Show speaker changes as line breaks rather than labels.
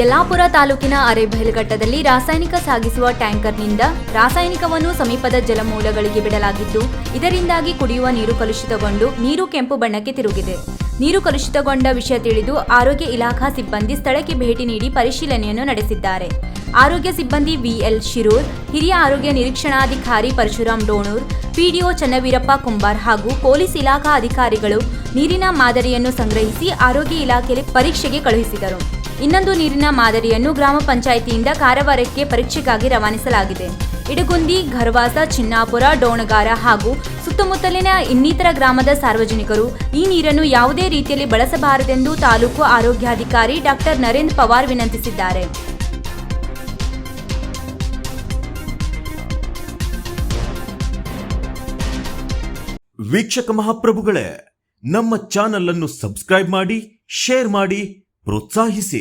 ಯಲ್ಲಾಪುರ ತಾಲೂಕಿನ ಅರೇಬೈಲ್ಘಟ್ಟದಲ್ಲಿ ರಾಸಾಯನಿಕ ಸಾಗಿಸುವ ಟ್ಯಾಂಕರ್ನಿಂದ ರಾಸಾಯನಿಕವನ್ನು ಸಮೀಪದ ಜಲಮೂಲಗಳಿಗೆ ಬಿಡಲಾಗಿದ್ದು, ಇದರಿಂದಾಗಿ ಕುಡಿಯುವ ನೀರು ಕಲುಷಿತಗೊಂಡು ನೀರು ಕೆಂಪು ಬಣ್ಣಕ್ಕೆ ತಿರುಗಿದೆ. ನೀರು ಕಲುಷಿತಗೊಂಡ ವಿಷಯ ತಿಳಿದು ಆರೋಗ್ಯ ಇಲಾಖಾ ಸಿಬ್ಬಂದಿ ಸ್ಥಳಕ್ಕೆ ಭೇಟಿ ನೀಡಿ ಪರಿಶೀಲನೆಯನ್ನು ನಡೆಸಿದ್ದಾರೆ. ಆರೋಗ್ಯ ಸಿಬ್ಬಂದಿ ವಿಎಲ್ ಶಿರೂರ್, ಹಿರಿಯ ಆರೋಗ್ಯ ನಿರೀಕ್ಷಣಾಧಿಕಾರಿ ಪರಶುರಾಮ್ ಡೋಣೂರ್, ಪಿಡಿಒ ಚನ್ನವೀರಪ್ಪ ಕುಂಬಾರ್ ಹಾಗೂ ಪೊಲೀಸ್ ಇಲಾಖಾ ಅಧಿಕಾರಿಗಳು ನೀರಿನ ಮಾದರಿಯನ್ನು ಸಂಗ್ರಹಿಸಿ ಆರೋಗ್ಯ ಇಲಾಖೆಯಲ್ಲಿ ಪರೀಕ್ಷೆಗೆ ಕಳುಹಿಸಿದರು. ಇನ್ನೊಂದು ನೀರಿನ ಮಾದರಿಯನ್ನು ಗ್ರಾಮ ಪಂಚಾಯಿತಿಯಿಂದ ಕಾರವಾರಕ್ಕೆ ಪರೀಕ್ಷೆಗಾಗಿ ರವಾನಿಸಲಾಗಿದೆ. ಇಡಗುಂದಿ, ಘರವಾಸ, ಚಿನ್ನಾಪುರ, ಡೋಣಗಾರ ಹಾಗೂ ಸುತ್ತಮುತ್ತಲಿನ ಇನ್ನಿತರ ಗ್ರಾಮದ ಸಾರ್ವಜನಿಕರು ಈ ನೀರನ್ನು ಯಾವುದೇ ರೀತಿಯಲ್ಲಿ ಬಳಸಬಾರದೆಂದು ತಾಲೂಕು ಆರೋಗ್ಯಾಧಿಕಾರಿ ಡಾಕ್ಟರ್ ನರೇಂದ್ರ ಪವಾರ್ ವಿನಂತಿಸಿದ್ದಾರೆ.
ವೀಕ್ಷಕ ಮಹಾಪ್ರಭುಗಳೇ, ನಮ್ಮ ಚಾನಲ್ ಅನ್ನು ಸಬ್ಸ್ಕ್ರೈಬ್ ಮಾಡಿ, ಶೇರ್ ಮಾಡಿ, ಪ್ರೋತ್ಸಾಹಿಸಿ.